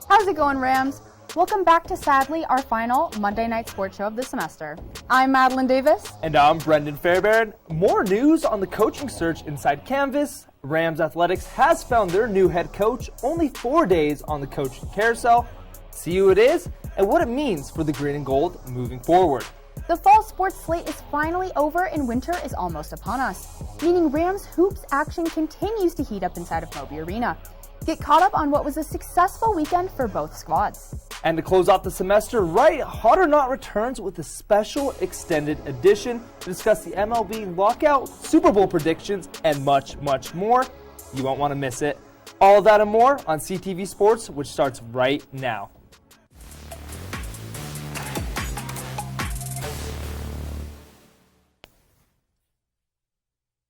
How's it going, Rams? Welcome back to, sadly, our final Monday night sports show of the semester. I'm Madeline Davis. And I'm Brendon Fairbairn. More news on the coaching search inside Canvas. Rams Athletics has found their new head coach only 4 days on the coaching carousel. See who it is and what it means for the green and gold moving forward. The fall sports slate is finally over and winter is almost upon us, meaning Rams hoops action continues to heat up inside of Moby Arena. Get caught up on what was a successful weekend for both squads. And to close off the semester right, Hot or Not returns with a special extended edition to discuss the MLB lockout, Super Bowl predictions, and much, much more. You won't want to miss it. All of that and more on CTV Sports, which starts right now.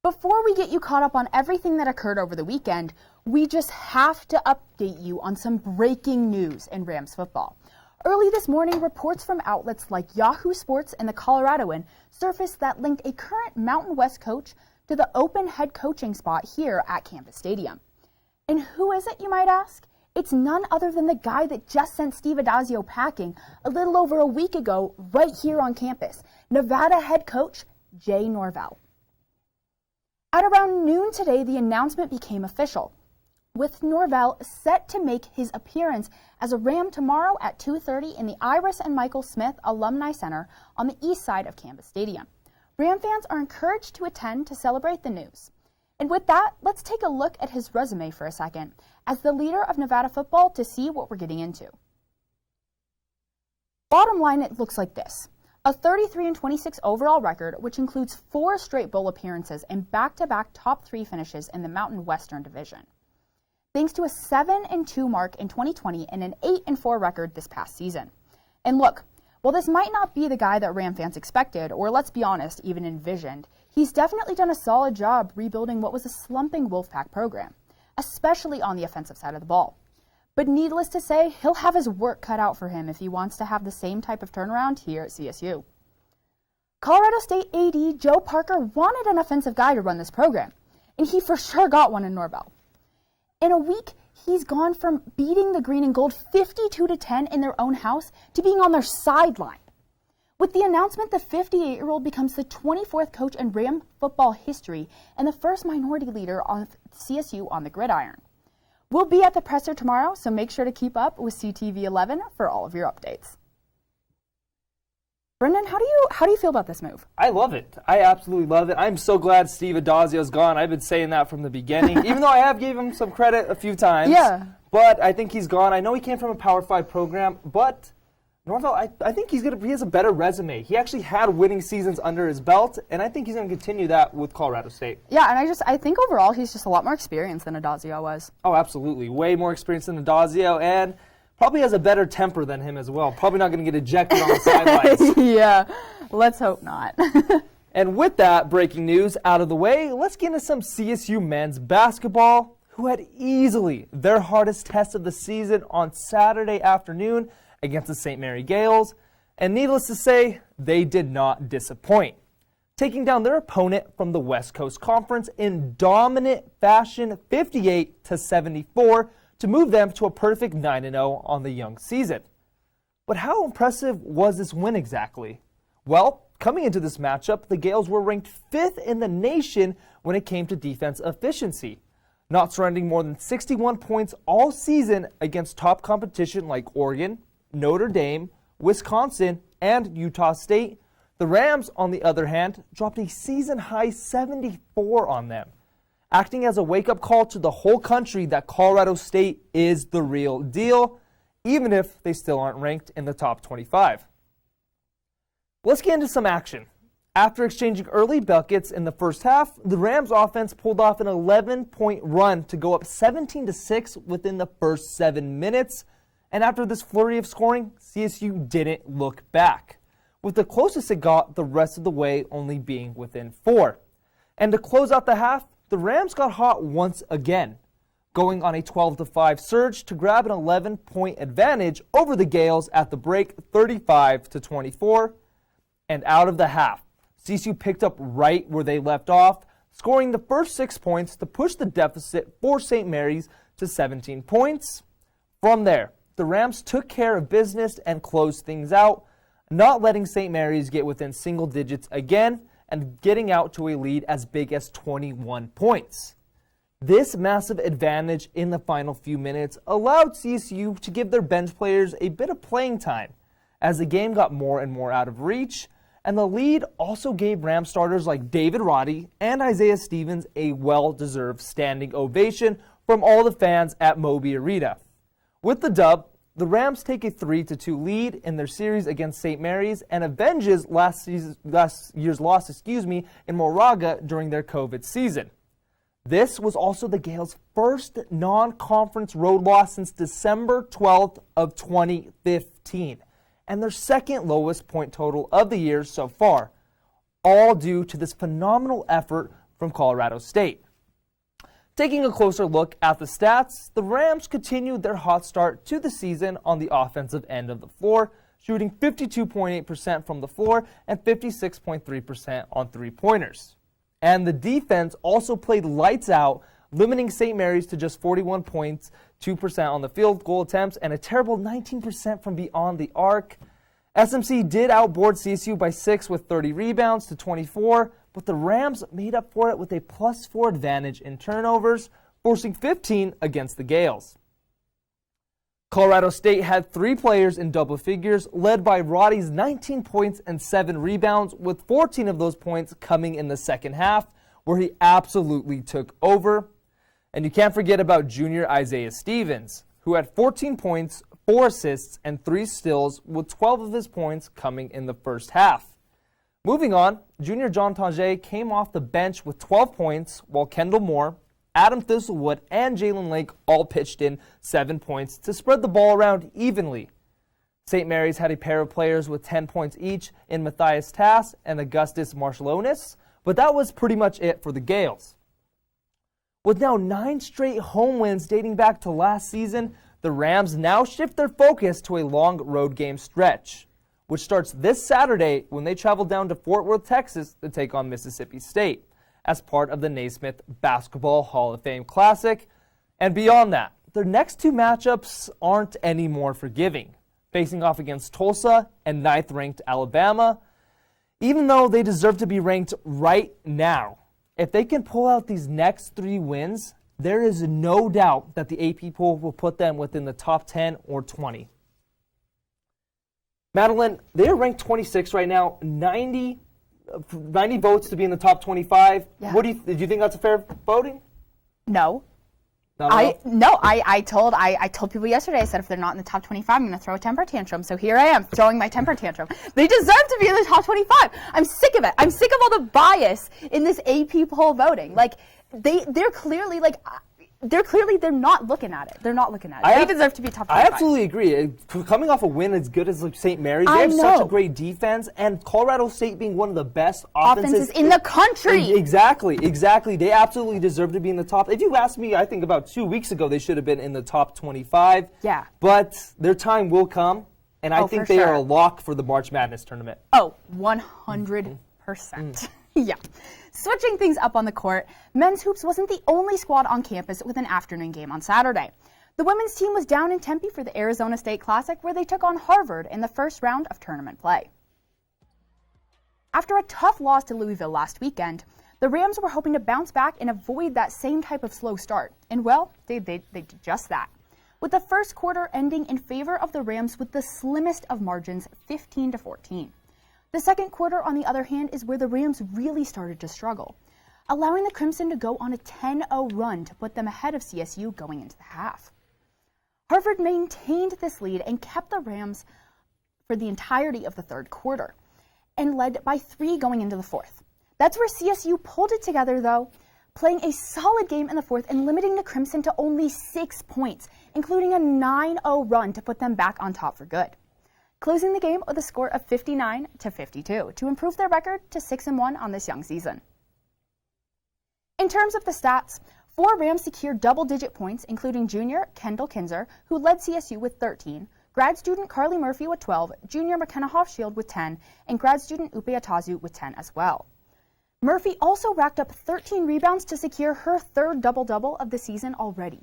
Before we get you caught up on everything that occurred over the weekend, we just have to update you on some breaking news in Rams football. Early this morning, reports from outlets like Yahoo Sports and the Coloradoan surfaced that linked a current Mountain West coach to the open head coaching spot here at Campus Stadium. And who is it, you might ask? It's none other than the guy that just sent Steve Addazio packing a little over a week ago right here on campus, Nevada head coach Jay Norvell. At around noon today, the announcement became official, with Norvell set to make his appearance as a Ram tomorrow at 2:30 in the Iris and Michael Smith Alumni Center on the east side of Campus Stadium. Ram fans are encouraged to attend to celebrate the news. And with that, let's take a look at his resume for a second as the leader of Nevada football to see what we're getting into. Bottom line, it looks like this. A 33-26 overall record, which includes 4 straight bowl appearances and back-to-back top 3 finishes in the Mountain Western Division. Thanks to a 7-2 mark in 2020 and an 8-4 record this past season. And look, while this might not be the guy that Ram fans expected, or let's be honest, even envisioned, he's definitely done a solid job rebuilding what was a slumping Wolfpack program, especially on the offensive side of the ball. But needless to say, he'll have his work cut out for him if he wants to have the same type of turnaround here at CSU. Colorado State AD Joe Parker wanted an offensive guy to run this program, and he for sure got one in Norvell. In a week, he's gone from beating the green and gold 52-10 in their own house to being on their sideline. With the announcement, the 58-year-old becomes the 24th coach in Ram football history and the first minority leader of CSU on the gridiron. We'll be at the presser tomorrow, so make sure to keep up with CTV 11 for all of your updates. Brendon, how do you feel about this move? I love it. I absolutely love it. I'm so glad Steve Addazio's gone. I've been saying that from the beginning, even though I have gave him some credit a few times. Yeah. But I think he's gone. I know he came from a Power 5 program, but Norvell, I think he has a better resume. He actually had winning seasons under his belt, and I think he's going to continue that with Colorado State. Yeah, and I think overall he's just a lot more experienced than Addazio was. Oh, absolutely. Way more experienced than Addazio, and probably has a better temper than him as well. Probably not going to get ejected on the sidelines. Yeah, let's hope not. And with that breaking news out of the way, let's get into some CSU men's basketball, who had easily their hardest test of the season on Saturday afternoon against the St. Mary Gales, and needless to say, they did not disappoint, taking down their opponent from the West Coast Conference in dominant fashion, 58-74, to move them to a perfect 9-0 on the young season. But how impressive was this win exactly? Well, coming into this matchup, the Gales were ranked 5th in the nation when it came to defense efficiency, not surrendering more than 61 points all season against top competition like Oregon, Notre Dame, Wisconsin, and Utah State. The Rams, on the other hand, dropped a season-high 74 on them, acting as a wake-up call to the whole country that Colorado State is the real deal, even if they still aren't ranked in the top 25. Let's get into some action. After exchanging early buckets in the first half, the Rams offense pulled off an 11-point run to go up 17-6 within the first 7 minutes. And after this flurry of scoring, CSU didn't look back, with the closest it got the rest of the way only being within 4. And to close out the half, the Rams got hot once again, going on a 12-5 surge to grab an 11-point advantage over the Gales at the break, 35-24. And out of the half, CSU picked up right where they left off, scoring the first 6 points to push the deficit for St. Mary's to 17 points. From there, the Rams took care of business and closed things out, not letting St. Mary's get within single digits again and getting out to a lead as big as 21 points. This massive advantage in the final few minutes allowed CSU to give their bench players a bit of playing time as the game got more and more out of reach, and the lead also gave Rams starters like David Roddy and Isaiah Stevens a well-deserved standing ovation from all the fans at Moby Arena. With the dub, the Rams take a 3-2 lead in their series against St. Mary's and avenges last year's loss in Moraga during their COVID season. This was also the Gales' first non-conference road loss since December 12th of 2015, and their second lowest point total of the year so far, all due to this phenomenal effort from Colorado State. Taking a closer look at the stats, the Rams continued their hot start to the season on the offensive end of the floor, shooting 52.8% from the floor and 56.3% on three-pointers. And the defense also played lights out, limiting St. Mary's to just 41 points, 2% on the field goal attempts, and a terrible 19% from beyond the arc. SMC did outboard CSU by 6 with 30 rebounds to 24, but the Rams made up for it with a +4 advantage in turnovers, forcing 15 against the Gales. Colorado State had 3 players in double figures, led by Roddy's 19 points and 7 rebounds, with 14 of those points coming in the second half, where he absolutely took over. And you can't forget about junior Isaiah Stevens, who had 14 points, 4 assists, and 3 steals, with 12 of his points coming in the first half. Moving on, junior John Tange came off the bench with 12 points, while Kendall Moore, Adam Thistlewood, and Jalen Lake all pitched in 7 points to spread the ball around evenly. St. Mary's had a pair of players with 10 points each in Matthias Tass and Augustus Marshallonis, but that was pretty much it for the Gales. With now 9 straight home wins dating back to last season, the Rams now shift their focus to a long road game stretch, which starts this Saturday when they travel down to Fort Worth, Texas to take on Mississippi State as part of the Naismith Basketball Hall of Fame Classic. And beyond that, their next 2 matchups aren't any more forgiving, facing off against Tulsa and 9th-ranked Alabama. Even though they deserve to be ranked right now, if they can pull out these next 3 wins, there is no doubt that the AP poll will put them within the top 10 or 20. Madeline, they are ranked 26 right now, 90 votes to be in the top 25. Yeah. Did you think that's a fair voting? No. I told people yesterday, I said if they're not in the top 25, I'm going to throw a temper tantrum. So here I am throwing my temper tantrum. They deserve to be in the top 25. I'm sick of it. I'm sick of all the bias in this AP poll voting. Like they're clearly they're not looking at it. They're not looking at it. They deserve to be top 25. I absolutely agree. Coming off a win as good as St. Mary's, they have such a great defense, and Colorado State being one of the best offenses in the country. Exactly. They absolutely deserve to be in the top. If you asked me, I think about 2 weeks ago they should have been in the top 25. Yeah. But their time will come, and I think they are a lock for the March Madness tournament. Oh, 100%. Yeah. Switching things up on the court, men's hoops wasn't the only squad on campus with an afternoon game on Saturday. The women's team was down in Tempe for the Arizona State Classic, where they took on Harvard in the first round of tournament play. After a tough loss to Louisville last weekend, the Rams were hoping to bounce back and avoid that same type of slow start. And well, they did just that, with the first quarter ending in favor of the Rams with the slimmest of margins, 15-14. The second quarter, on the other hand, is where the Rams really started to struggle, allowing the Crimson to go on a 10-0 run to put them ahead of CSU going into the half. Harvard maintained this lead and kept the Rams for the entirety of the third quarter, and led by 3 going into the fourth. That's where CSU pulled it together, though, playing a solid game in the fourth and limiting the Crimson to only 6 points, including a 9-0 run to put them back on top for good, closing the game with a score of 59-52 to improve their record to 6-1 on this young season. In terms of the stats, 4 Rams secured double-digit points, including junior Kendall Kinzer, who led CSU with 13, grad student Carly Murphy with 12, junior McKenna Hofschild with 10, and grad student Upe Atazu with 10 as well. Murphy also racked up 13 rebounds to secure her 3rd double-double of the season already.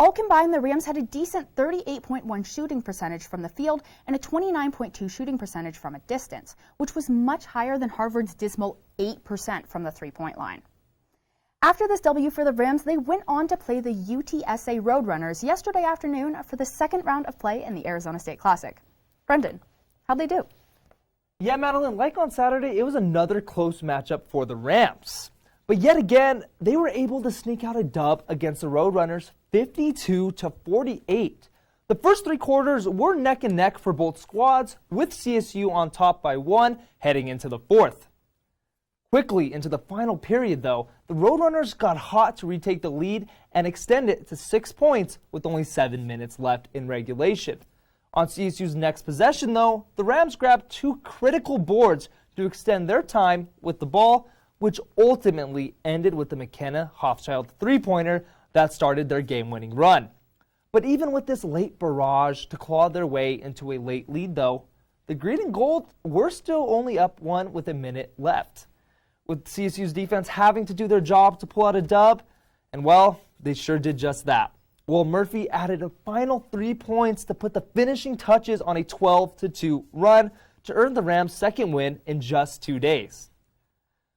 All combined, the Rams had a decent 38.1 shooting percentage from the field and a 29.2 shooting percentage from a distance, which was much higher than Harvard's dismal 8% from the three-point line. After this W for the Rams, they went on to play the UTSA Roadrunners yesterday afternoon for the second round of play in the Arizona State Classic. Brendon, how'd they do? Yeah, Madeline, like on Saturday, it was another close matchup for the Rams. But yet again, they were able to sneak out a dub against the Roadrunners 52-48. The first three quarters were neck and neck for both squads, with CSU on top by 1 heading into the fourth. Quickly into the final period, though, the Roadrunners got hot to retake the lead and extend it to 6 points with only 7 minutes left in regulation. On CSU's next possession, though, the Rams grabbed 2 critical boards to extend their time with the ball, which ultimately ended with the McKenna Hofschild three-pointer that started their game-winning run. But even with this late barrage to claw their way into a late lead, though, the Green and Gold were still only up 1 with a minute left. With CSU's defense having to do their job to pull out a dub, and well, they sure did just that. Will Murphy added a final 3 points to put the finishing touches on a 12-2 run to earn the Rams' second win in just 2 days.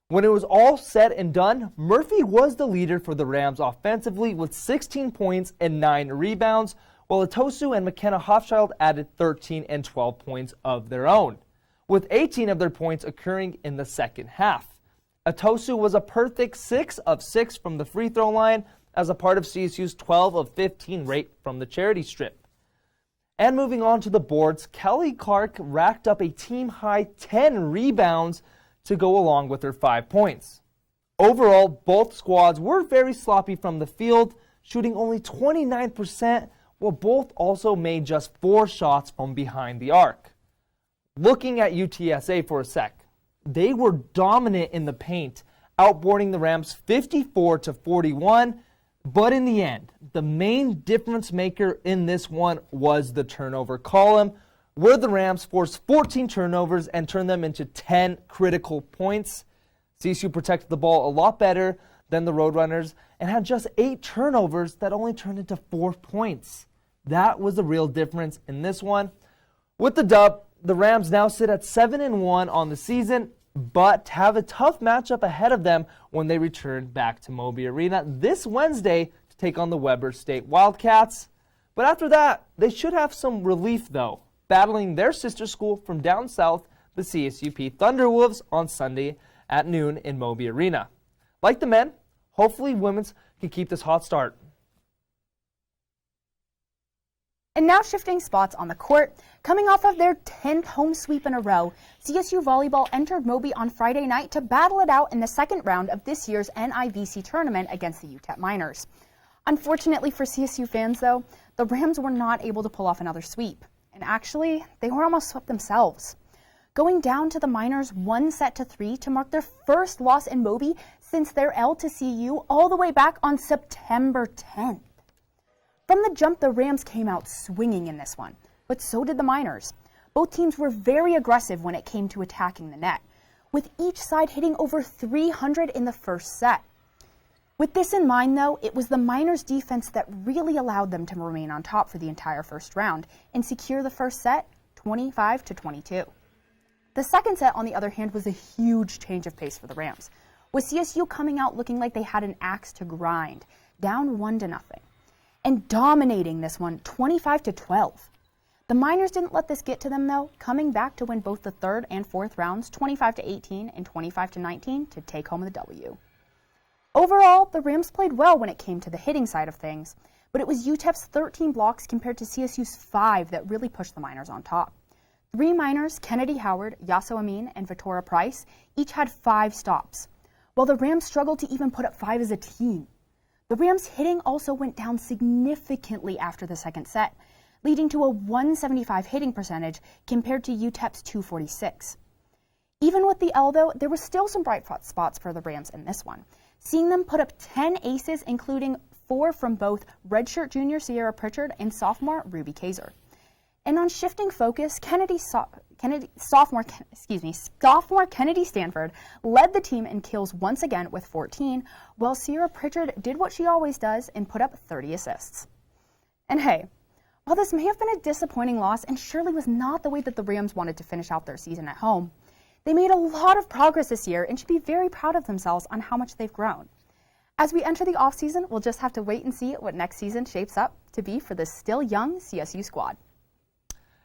When it was all said and done, Murphy was the leader for the Rams offensively with 16 points and 9 rebounds, while Atosu and McKenna Hofschild added 13 and 12 points of their own, with 18 of their points occurring in the second half. Atosu was a perfect 6 of 6 from the free throw line as a part of CSU's 12 of 15 rate from the charity strip. And moving on to the boards, Kelly Clark racked up a team-high 10 rebounds to go along with her 5 points. Overall, both squads were very sloppy from the field, shooting only 29%, while both also made just 4 shots from behind the arc. Looking at UTSA for a sec, they were dominant in the paint, outboarding the Rams 54-41, but in the end, the main difference maker in this one was the turnover column, where the Rams forced 14 turnovers and turned them into 10 critical points. CSU protected the ball a lot better than the Roadrunners and had just 8 turnovers that only turned into 4 points. That was the real difference in this one. With the dub, the Rams now sit at 7-1 on the season, but have a tough matchup ahead of them when they return back to Moby Arena this Wednesday to take on the Weber State Wildcats. But after that, they should have some relief, though, battling their sister school from down south, the CSUP Thunderwolves, on Sunday at noon in Moby Arena. Like the men, hopefully women's can keep this hot start. And now shifting spots on the court, coming off of their 10th home sweep in a row, CSU Volleyball entered Moby on Friday night to battle it out in the second round of this year's NIVC tournament against the UTEP Miners. Unfortunately for CSU fans, though, the Rams were not able to pull off another sweep. And actually, they were almost swept themselves, going down to the Miners 1-3 to mark their first loss in Moby since their L to CU all the way back on September 10th. From the jump, the Rams came out swinging in this one, but so did the Miners. Both teams were very aggressive when it came to attacking the net, with each side hitting over 300 in the first set. With this in mind, though, it was the Miners' defense that really allowed them to remain on top for the entire first round and secure the first set 25-22. The second set, on the other hand, was a huge change of pace for the Rams, with CSU coming out looking like they had an axe to grind, down 1-0, and dominating this one 25-12. The Miners didn't let this get to them, though, coming back to win both the third and fourth rounds 25-18 and 25-19 to take home the W. Overall, the Rams played well when it came to the hitting side of things, but it was UTEP's 13 blocks compared to CSU's 5 that really pushed the Miners on top. 3 Miners, Kennedy Howard, Yasso Amin, and Vittoria Price, each had 5 stops, while the Rams struggled to even put up 5 as a team. The Rams' hitting also went down significantly after the second set, leading to a 175 hitting percentage compared to UTEP's 246. Even with the L, though, there were still some bright spots for the Rams in this one, seeing them put up 10 aces, including 4 from both redshirt junior Sierra Pritchard and sophomore Ruby Kaiser. And on shifting focus, sophomore Kennedy Stanford led the team in kills once again with 14, while Sierra Pritchard did what she always does and put up 30 assists. And hey, while this may have been a disappointing loss and surely was not the way that the Rams wanted to finish out their season at home, they made a lot of progress this year and should be very proud of themselves on how much they've grown. As we enter the offseason, we'll just have to wait and see what next season shapes up to be for this still young CSU squad.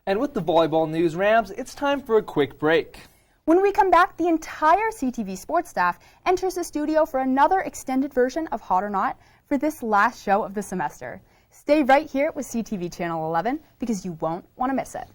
And with the volleyball news, Rams, it's time for a quick break. When we come back, the entire CTV Sports staff enters the studio for another extended version of Hot or Not for this last show of the semester. Stay right here with CTV Channel 11 because you won't want to miss it.